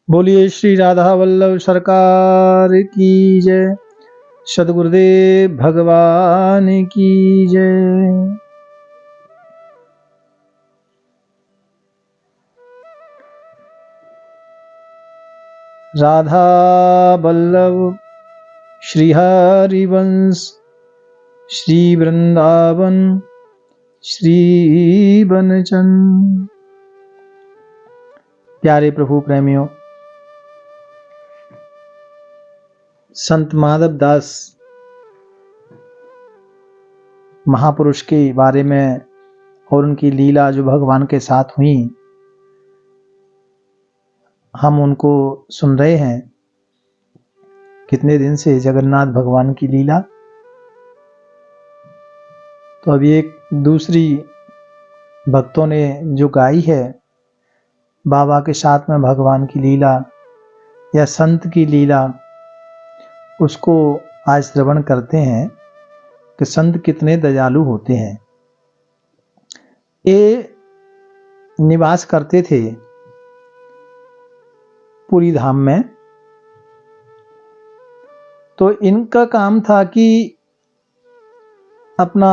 बोलिए श्री राधा वल्लभ सरकार की जय। सद्गुरुदेव भगवान की जय। राधा वल्लभ श्री हरिवंश श्री वृंदावन श्री बनचंद। प्यारे प्रभु प्रेमियों, संत माधव दास महापुरुष के बारे में और उनकी लीला जो भगवान के साथ हुई, हम उनको सुन रहे हैं कितने दिन से, जगन्नाथ भगवान की लीला। तो अभी एक दूसरी भक्तों ने जो गाई है, बाबा के साथ में भगवान की लीला या संत की लीला, उसको आज श्रवण करते हैं कि संत कितने दयालु होते हैं। ये निवास करते थे पुरी धाम में। तो इनका काम था कि अपना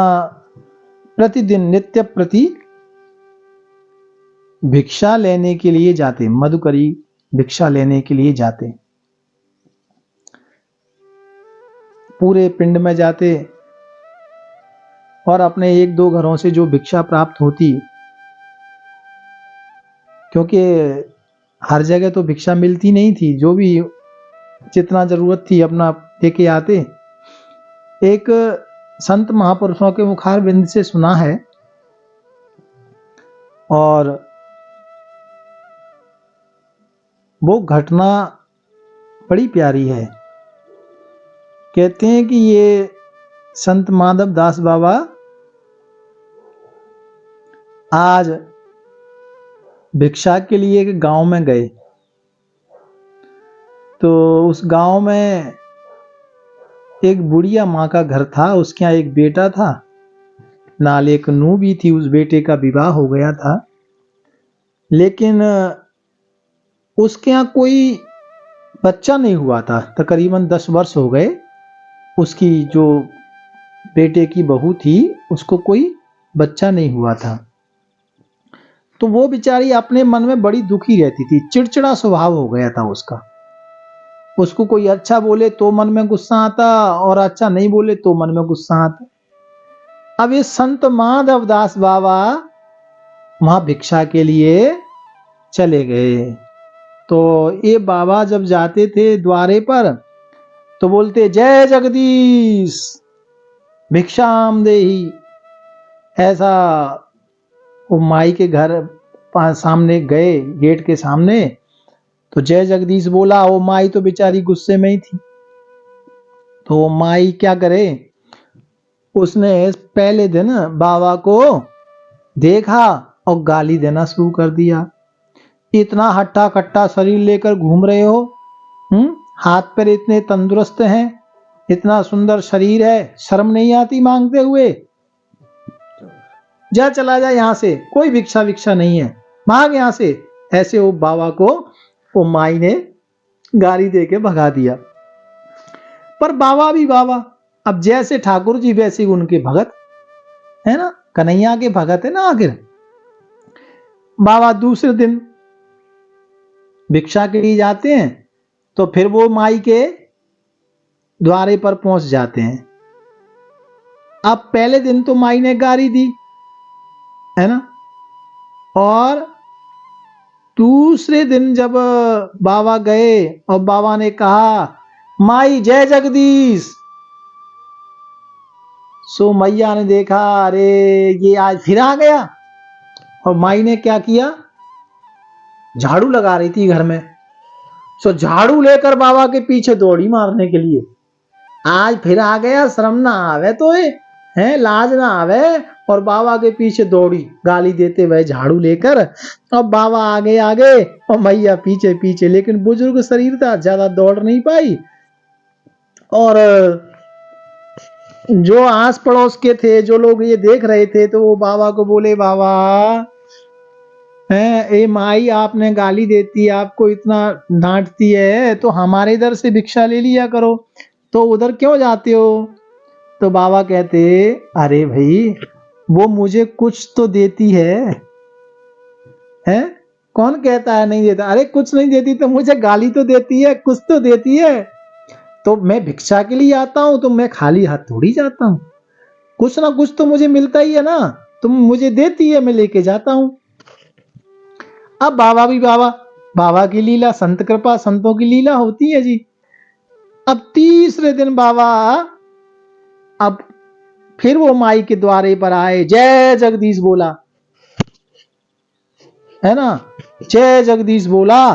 प्रतिदिन नित्य प्रति भिक्षा लेने के लिए जाते, मधुकरी भिक्षा लेने के लिए जाते, पूरे पिंड में जाते और अपने एक दो घरों से जो भिक्षा प्राप्त होती, क्योंकि हर जगह तो भिक्षा मिलती नहीं थी, जो भी जितना जरूरत थी अपना लेके आते। एक संत महापुरुषों के मुखार बिंद से सुना है और वो घटना बड़ी प्यारी है। कहते हैं कि ये संत माधव दास बाबा आज भिक्षा के लिए एक गांव में गए। तो उस गांव में एक बुढ़िया माँ का घर था, उसके यहाँ एक बेटा था, नाल एक नूह भी थी। उस बेटे का विवाह हो गया था, लेकिन उसके यहाँ कोई बच्चा नहीं हुआ था। तकरीबन 10 वर्ष हो गए। उसकी जो बेटे की बहू थी, उसको कोई बच्चा नहीं हुआ था। तो वो बेचारी अपने मन में बड़ी दुखी रहती थी, चिड़चिड़ा स्वभाव हो गया था उसका। उसको कोई अच्छा बोले तो मन में गुस्सा आता और अच्छा नहीं बोले तो मन में गुस्सा आता। अब ये संत माधव दास बाबा वहां भिक्षा के लिए चले गए। तो ये बाबा जब जाते थे द्वारे पर तो बोलते, जय जगदीश भिक्षाम देही। ऐसा वो माई के घर सामने गए, गेट के सामने, तो जय जगदीश बोला। वो माई तो बेचारी गुस्से में ही थी। तो वो माई क्या करे, उसने पहले दिन बाबा को देखा और गाली देना शुरू कर दिया। इतना हट्टा कट्टा शरीर लेकर घूम रहे हो, हाथ पैर इतने तंदुरुस्त हैं, इतना सुंदर शरीर है, शर्म नहीं आती मांगते हुए? जा चला जा यहाँ से, कोई भिक्षा विक्षा नहीं है, भाग यहाँ से। ऐसे वो बाबा को वो माई ने गाली दे के भगा दिया। पर बाबा भी बाबा, अब जैसे ठाकुर जी वैसे उनके भगत है ना, कन्हैया के भगत है ना। आखिर बाबा दूसरे दिन भिक्षा के लिए जाते हैं, तो फिर वो माई के द्वारे पर पहुंच जाते हैं। अब पहले दिन तो माई ने गाली दी है ना, और दूसरे दिन जब बाबा गए और बाबा ने कहा, माई जय जगदीश, सो मैया ने देखा, अरे ये आज फिर आ गया। और माई ने क्या किया, झाड़ू लगा रही थी घर में, सो झाड़ू लेकर बाबा के पीछे दौड़ी मारने के लिए। आज फिर आ गया, शर्म ना आवे तो है, लाज ना आवे। और बाबा के पीछे दौड़ी गाली देते हुए झाड़ू लेकर। अब बाबा आगे आगे और मैया पीछे पीछे, लेकिन बुजुर्ग शरीर था, ज्यादा दौड़ नहीं पाई। और जो आस पड़ोस के थे, जो लोग ये देख रहे थे, तो वो बाबा को बोले, बाबा ए माई आपने गाली देती है, आपको इतना डांटती है, तो हमारे इधर से भिक्षा ले लिया करो, तो उधर क्यों जाते हो? तो बाबा कहते, अरे भाई वो मुझे कुछ तो देती है, हैं? कौन कहता है नहीं देता? अरे कुछ नहीं देती तो मुझे गाली तो देती है, कुछ तो देती है। तो मैं भिक्षा के लिए आता हूं, तो मैं खाली हाथ थोड़ी जाता हूं, कुछ ना कुछ तो मुझे मिलता ही है ना, तुम मुझे देती है, मैं लेके जाता हूं। अब बाबा भी बाबा, बाबा की लीला, संत कृपा, संतों की लीला होती है जी। अब तीसरे दिन बाबा अब फिर वो माई के द्वारे पर आए, जय जगदीश बोला, है ना, जय जगदीश बोला।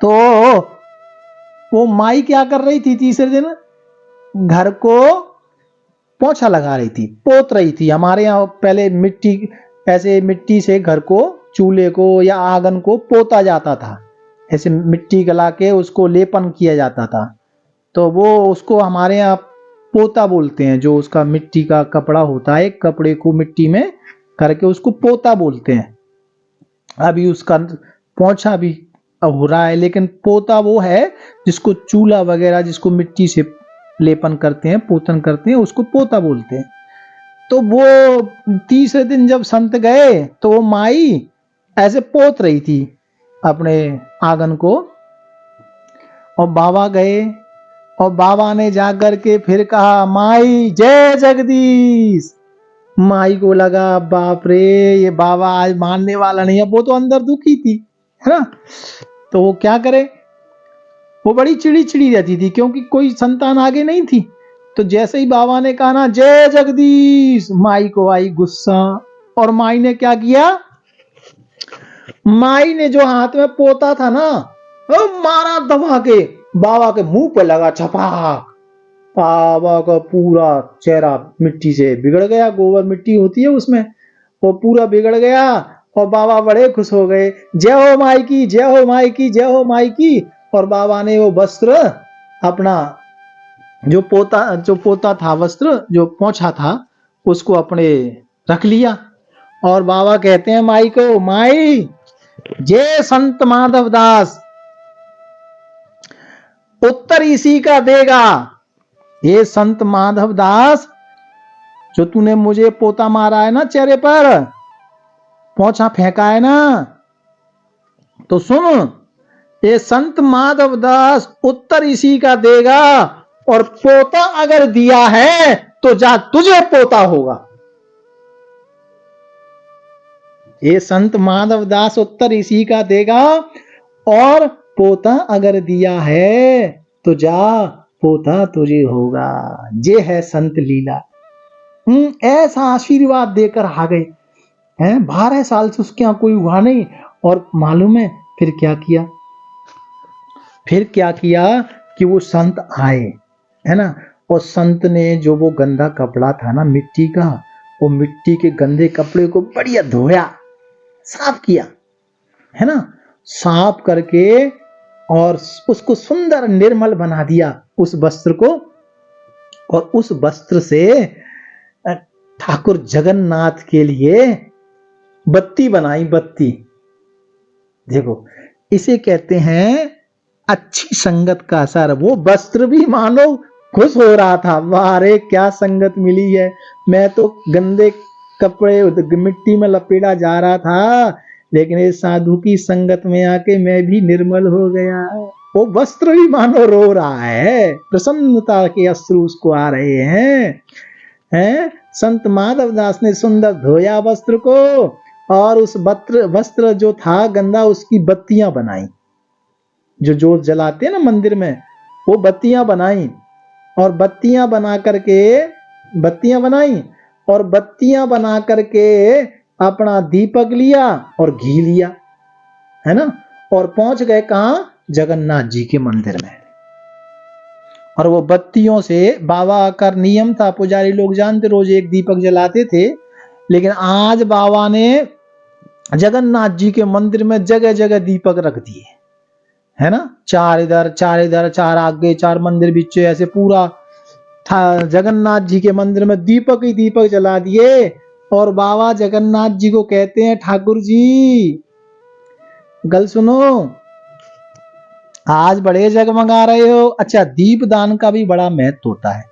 तो वो माई क्या कर रही थी तीसरे दिन? घर को पोछा लगा रही थी, पोत रही थी। हमारे यहाँ पहले मिट्टी, ऐसे मिट्टी से घर को, चूल्हे को या आंगन को पोता जाता था, ऐसे मिट्टी गला के उसको लेपन किया जाता था। तो वो उसको हमारे यहाँ पोता बोलते हैं, जो उसका मिट्टी का कपड़ा होता है, कपड़े को मिट्टी में करके उसको पोता बोलते हैं। अभी उसका पोछा भी हो रहा है, लेकिन पोता वो है जिसको चूल्हा वगैरह, जिसको मिट्टी से लेपन करते हैं, पोतन करते हैं, उसको पोता बोलते हैं। तो वो तीसरे दिन जब संत गए, तो वो माई ऐसे पोत रही थी अपने आंगन को, और बाबा गए, और बाबा ने जाकर के फिर कहा, माई जय जगदीश। माई को लगा बाप रे, ये बाबा आज मानने वाला नहीं है। वो तो अंदर दुखी थी, है ना, तो वो क्या करे, वो बड़ी चिड़ी चिड़ी रहती थी, क्योंकि कोई संतान आगे नहीं थी। तो जैसे ही बाबा ने कहा ना जय जगदीश, माई को आई गुस्सा, और माई ने क्या किया, माई ने जो हाथ में पोता था ना, वो मारा दबा के बाबा के मुंह पे लगा, छपाक। बाबा का पूरा चेहरा मिट्टी से बिगड़ गया, गोबर मिट्टी होती है उसमें, वो पूरा बिगड़ गया। और बाबा बड़े खुश हो गए, जय हो माई की, जय हो माई की, जय हो माई की। और बाबा ने वो वस्त्र अपना, जो पोता था, वस्त्र जो पोंछा था, उसको अपने रख लिया। और बाबा कहते हैं माई को, माई जय संत माधव दास, उत्तर इसी का देगा। ये संत माधव दास, जो तूने मुझे पोता मारा है ना चेहरे पर, पोंछा फेंका है ना, तो सुन, ये संत माधव दास उत्तर इसी का देगा, और पोता अगर दिया है तो जा तुझे पोता होगा। ये संत माधव दास उत्तर इसी का देगा, और पोता अगर दिया है तो जा पोता तुझे होगा। ये है संत लीला। ऐसा आशीर्वाद देकर आ गए हैं, 12 साल से उसके यहाँ कोई हुआ नहीं। और मालूम है फिर क्या किया? फिर क्या किया कि वो संत आए, है ना, और संत ने जो वो गंदा कपड़ा था ना मिट्टी का, वो मिट्टी के गंदे कपड़े को बढ़िया धोया, साफ किया, है ना, साफ करके और उसको सुंदर निर्मल बना दिया उस वस्त्र को। और उस वस्त्र से ठाकुर जगन्नाथ के लिए बत्ती बनाई, बत्ती। देखो, इसे कहते हैं अच्छी संगत का असर। वो वस्त्र भी मानो खुश हो रहा था, वाह रे क्या संगत मिली है, मैं तो गंदे कपड़े मिट्टी में लपेटा जा रहा था, लेकिन इस साधु की संगत में आके मैं भी निर्मल हो गया। वो वस्त्र भी मानो रो रहा है, प्रसन्नता के अश्रु उसको आ रहे हैं। संत माधव दास ने सुंदर धोया वस्त्र को, और उस वस्त्र जो था गंदा, उसकी बत्तियां बनाई, जो जोत जलाते हैं ना मंदिर में, वो बत्तियां बनाई। और बत्तियां बना करके, बत्तियां बनाई और बत्तियां बना करके अपना दीपक लिया और घी लिया, है ना, और पहुंच गए कहां? जगन्नाथ जी के मंदिर में। और वो बत्तियों से बाबा का नियम था, पुजारी लोग जानते, रोज एक दीपक जलाते थे, लेकिन आज बाबा ने जगन्नाथ जी के मंदिर में जगह जगह दीपक रख दिए, है ना, 4 इधर 4 इधर, 4 आगे, 4 मंदिर बीच, ऐसे पूरा था जगन्नाथ जी के मंदिर में दीपक ही दीपक जला दिए। और बाबा जगन्नाथ जी को कहते हैं, ठाकुर जी गल सुनो, आज बड़े जगमगा रहे हो। अच्छा, दीप दान का भी बड़ा महत्व होता है।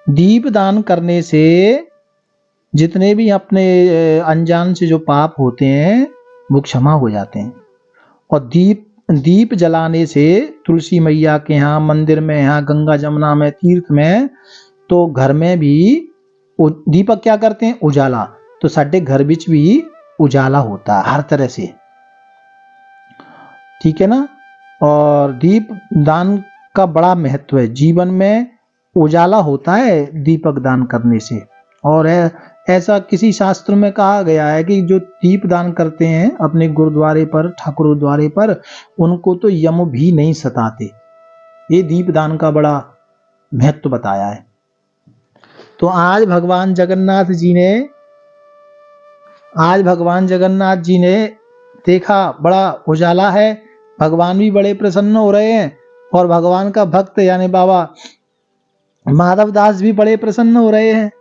दीप दान करने से जितने भी अपने अनजान से जो पाप होते हैं वो क्षमा हो जाते हैं। और दीप जलाने से तुलसी मैया के यहाँ, मंदिर में, यहाँ गंगा जमुना में, तीर्थ में, तो घर में भी दीपक क्या करते हैं? उजाला। तो साढ़े घर बिच भी उजाला होता है हर तरह से, ठीक है ना। और दीप दान का बड़ा महत्व है, जीवन में उजाला होता है दीपक दान करने से। और ऐसा किसी शास्त्र में कहा गया है कि जो दीप दान करते हैं अपने गुरुद्वारे पर, ठाकुर गुरुद्वारे पर, उनको तो यम भी नहीं सताते। ये दीप दान का बड़ा महत्व बताया है। तो आज भगवान जगन्नाथ जी ने देखा बड़ा उजाला है, भगवान भी बड़े प्रसन्न हो रहे हैं, और भगवान का भक्त यानी बाबा माधव दास भी बड़े प्रसन्न हो रहे हैं।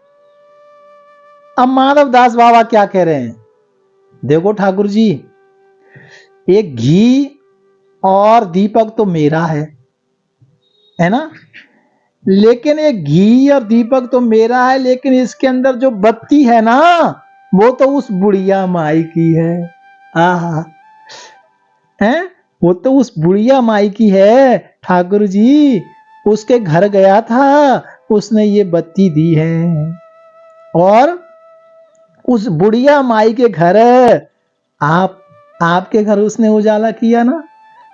अब माधव दास बाबा क्या कह रहे हैं? देखो ठाकुर जी, एक घी और दीपक तो मेरा है ना, लेकिन एक घी और दीपक तो मेरा है, लेकिन इसके अंदर जो बत्ती है ना, वो तो उस बुढ़िया माई की है। आहा, है वो तो उस बुढ़िया माई की है। ठाकुर जी उसके घर गया था, उसने ये बत्ती दी है, और उस बुढ़िया माई के घर आपके घर उसने उजाला किया ना,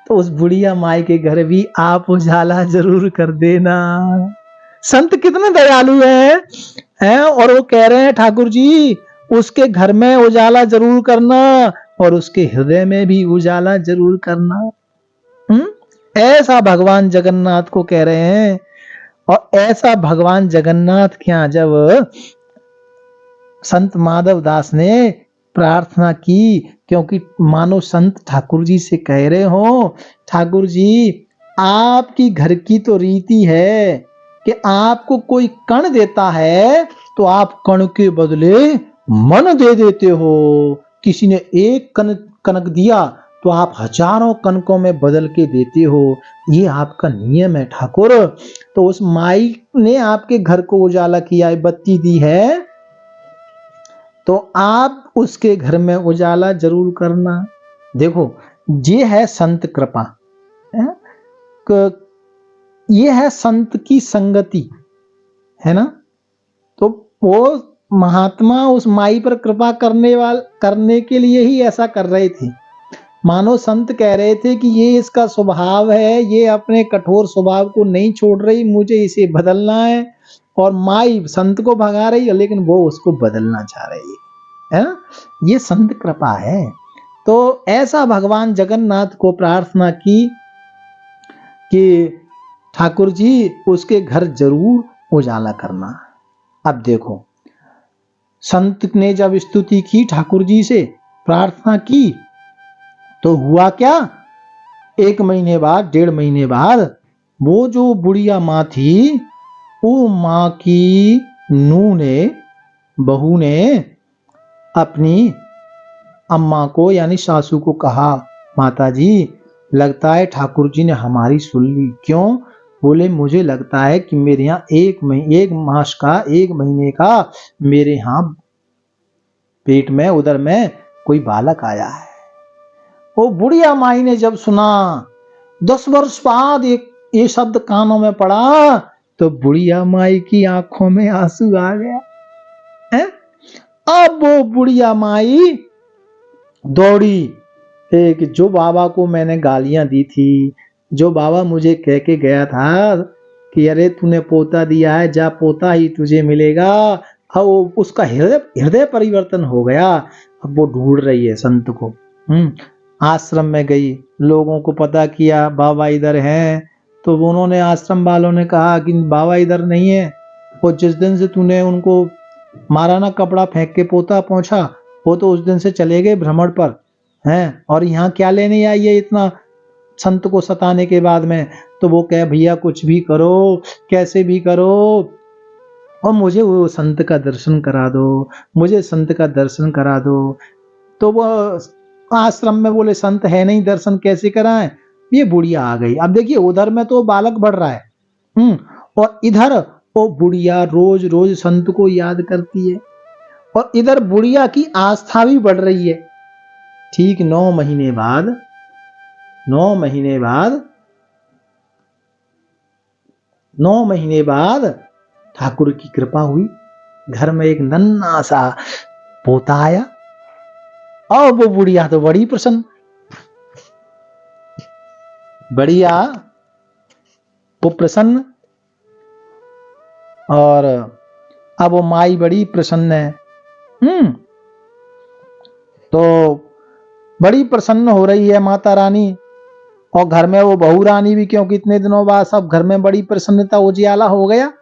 तो उस बुढ़िया माई के घर भी आप उजाला जरूर कर देना। संत कितने दयालु हैं, और वो कह रहे हैं ठाकुर जी उसके घर में उजाला जरूर करना, और उसके हृदय में भी उजाला जरूर करना। ऐसा भगवान जगन्नाथ को कह रहे हैं। और ऐसा भगवान जगन्नाथ क्या, जब संत माधव दास ने प्रार्थना की, क्योंकि मानो संत ठाकुर जी से कह रहे हो, ठाकुर जी आपकी घर की तो रीति है कि आपको कोई कण देता है तो आप कण के बदले मन दे देते हो। किसी ने एक कनक दिया तो आप हजारों कनकों में बदल के देते हो, ये आपका नियम है ठाकुर। तो उस माई ने आपके घर को उजाला किया है, बत्ती दी है, तो आप उसके घर में उजाला जरूर करना। देखो ये है संत कृपा, ये है संत की संगति, है ना। तो वो महात्मा उस माई पर कृपा करने के लिए ही ऐसा कर रहे थे। मानो संत कह रहे थे कि ये इसका स्वभाव है, ये अपने कठोर स्वभाव को नहीं छोड़ रही, मुझे इसे बदलना है। और माई संत को भगा रही है, लेकिन वो उसको बदलना चाह रही है ना। ये संत कृपा है। तो ऐसा भगवान जगन्नाथ को प्रार्थना की कि ठाकुर जी उसके घर जरूर उजाला करना। अब देखो, संत ने जब स्तुति की ठाकुर जी से, प्रार्थना की, तो हुआ क्या, 1 महीने बाद, 1.5 महीने बाद, वो जो बुढ़िया माँ थी, वो माँ की बहू ने अपनी अम्मा को यानी सासू को कहा, माता जी लगता है ठाकुर जी ने हमारी सुन ली। क्यों? बोले मुझे लगता है कि मेरे यहाँ 1 महीने का मेरे यहाँ पेट में, उदर में कोई बालक आया है। वो बुढ़िया माई ने जब सुना, 10 वर्ष बाद ये शब्द कानों में पड़ा, तो बुढ़िया माई की आंखों में आंसू आ गया है। अब वो बुढ़िया माई दौड़ी कि जो बाबा को मैंने गालियां दी थी, जो बाबा मुझे कह के गया था कि अरे तूने पोता दिया है, जा पोता ही तुझे मिलेगा, अब उसका हृदय परिवर्तन हो गया। अब वो ढूंढ रही है संत को। आश्रम में गई, लोगों को पता किया बाबा इधर हैं, तो उन्होंने, आश्रम वालों ने कहा कि बाबा इधर नहीं है, वो जिस दिन से तूने उनको मारा ना, कपड़ा फेंक के पोता पहुंचा, वो तो उस दिन से चले गए भ्रमण पर हैं, और यहाँ क्या लेने आई है इतना संत को सताने के बाद में। तो वो कहे भैया कुछ भी करो, कैसे भी करो, और मुझे वो संत का दर्शन करा दो, मुझे संत का दर्शन करा दो। तो वो आश्रम में बोले संत है नहीं, दर्शन कैसे कराएं। ये बुढ़िया आ गई। अब देखिए उधर में तो बालक बढ़ रहा है, और इधर वो बुढ़िया रोज रोज संत को याद करती है, और इधर बुढ़िया की आस्था भी बढ़ रही है। ठीक 9 महीने बाद 9 महीने बाद ठाकुर की कृपा हुई, घर में एक नन्हा सा पोता आया, और वो बुढ़िया तो बड़ी प्रसन्न, बढ़िया वो प्रसन्न, और अब वो माई बड़ी प्रसन्न है। तो बड़ी प्रसन्न हो रही है माता रानी, और घर में वो बहू रानी भी, क्योंकि इतने दिनों बाद सब घर में बड़ी प्रसन्नता, उजियाला हो गया।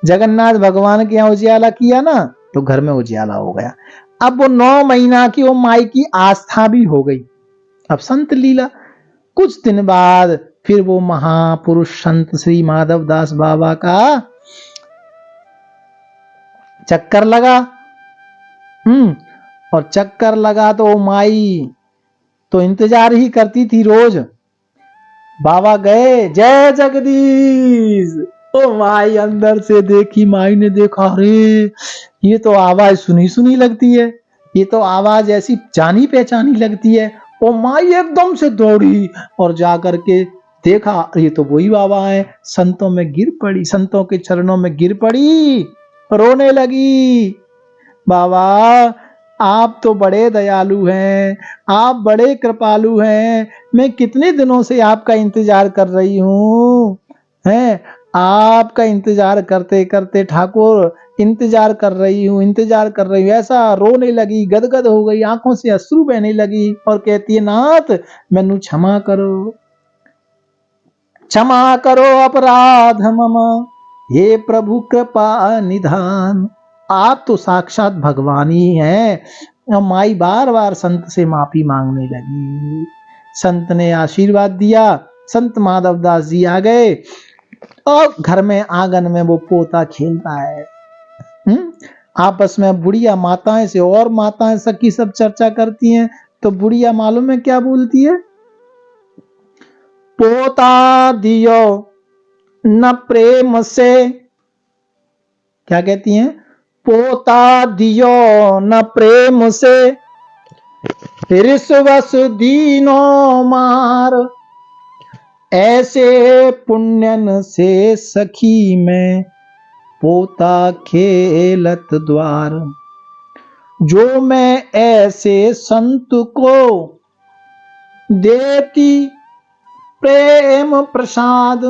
जगन्नाथ भगवान के यहाँ उजियाला किया ना, तो घर में उजियाला हो गया। अब वो 9 महीना की वो माई की आस्था भी हो गई। अब संत लीला, कुछ दिन बाद फिर वो महापुरुष संत श्री माधव दास बाबा का चक्कर लगा। और चक्कर लगा तो वो माई तो इंतजार ही करती थी रोज। बाबा गए, जय जगदीश। ओ माई अंदर से देखी, माई ने देखा, अरे ये तो आवाज सुनी सुनी लगती है, ये तो आवाज ऐसी जानी पहचानी लगती है। ओ माई एकदम से दौड़ी और जाकर के देखा, ये तो वही बाबा है। संतों में गिर पड़ी, संतों के चरणों में गिर पड़ी, रोने लगी। बाबा आप तो बड़े दयालु हैं, आप बड़े कृपालु हैं, मैं कितने दिनों से आपका इंतजार कर रही हूँ, हैं आपका इंतजार करते करते ठाकुर इंतजार कर रही हूँ, इंतजार कर रही हूँ। ऐसा रोने लगी, गदगद हो गई, आंखों से अश्रु बहने लगी, और कहती है नाथ मैनू क्षमा करो, क्षमा करो अपराध मम, हे प्रभु कृपा निधान। आप तो साक्षात भगवान ही हैं। माई बार बार संत से माफी मांगने लगी। संत ने आशीर्वाद दिया, संत माधव दास जी आ गए, और घर में आंगन में वो पोता खेलता है। आपस में बुढ़िया माताएं से और माताएं सखी सब चर्चा करती हैं। तो बुढ़िया मालूम है क्या बोलती है, पोता दियो न प्रेम से, क्या कहती हैं, पोता दियो न प्रेम से, रिश्वस दीनो मार, ऐसे पुण्यन से सखी में पोता खेलत द्वार। जो मैं ऐसे संत को देती प्रेम प्रसाद,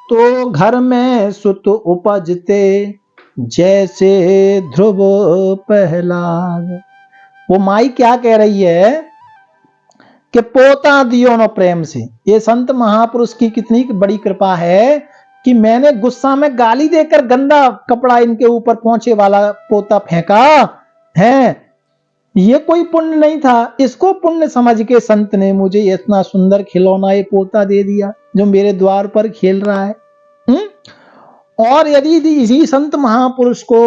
तो घर में सुत उपजते जैसे ध्रुव प्रहलाद। वो माई क्या कह रही है कि पोता दियो न प्रेम से। ये संत महापुरुष की कितनी बड़ी कृपा है कि मैंने गुस्सा में गाली देकर गंदा कपड़ा इनके ऊपर पोंछे वाला पोता फेंका है, ये कोई पुण्य नहीं था। इसको पुण्य समझ के संत ने मुझे इतना सुंदर खिलौना ये पोता दे दिया जो मेरे द्वार पर खेल रहा है। और यदि इसी संत महापुरुष को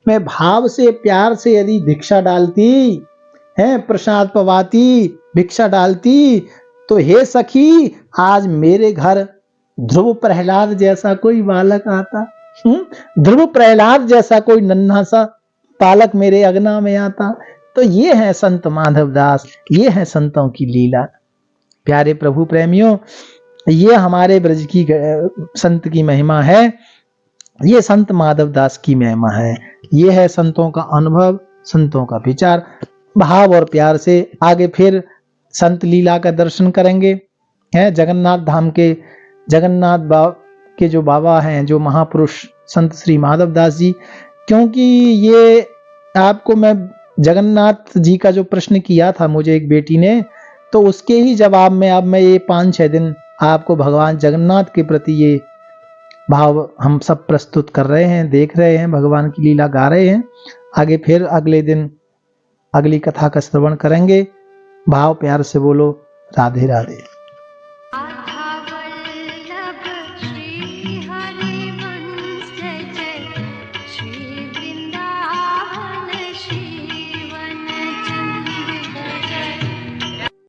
मैं भाव से प्यार से यदि भिक्षा डालती है, प्रसाद पवाती, भिक्षा डालती, तो हे सखी आज मेरे घर ध्रुव प्रहलाद जैसा कोई बालक आता, ध्रुव प्रहलाद जैसा कोई नन्हा सा बालक मेरे अगना में आता। तो ये है संत माधव दास, ये है संतों की लीला। प्यारे प्रभु प्रेमियों, ये हमारे ब्रज की संत की महिमा है, ये संत माधव दास की महिमा है। ये है संतों का अनुभव, संतों का विचार। भाव और प्यार से आगे फिर संत लीला का दर्शन करेंगे। है जगन्नाथ धाम के जगन्नाथ के जो बाबा हैं, जो महापुरुष संत श्री माधव दास जी, क्योंकि ये आपको मैं जगन्नाथ जी का जो प्रश्न किया था मुझे एक बेटी ने, तो उसके ही जवाब में अब मैं ये 5-6 दिन आपको भगवान जगन्नाथ के प्रति ये भाव हम सब प्रस्तुत कर रहे हैं, देख रहे हैं, भगवान की लीला गा रहे हैं। आगे फिर अगले दिन अगली कथा का श्रवण करेंगे। भाव प्यार से बोलो राधे राधे।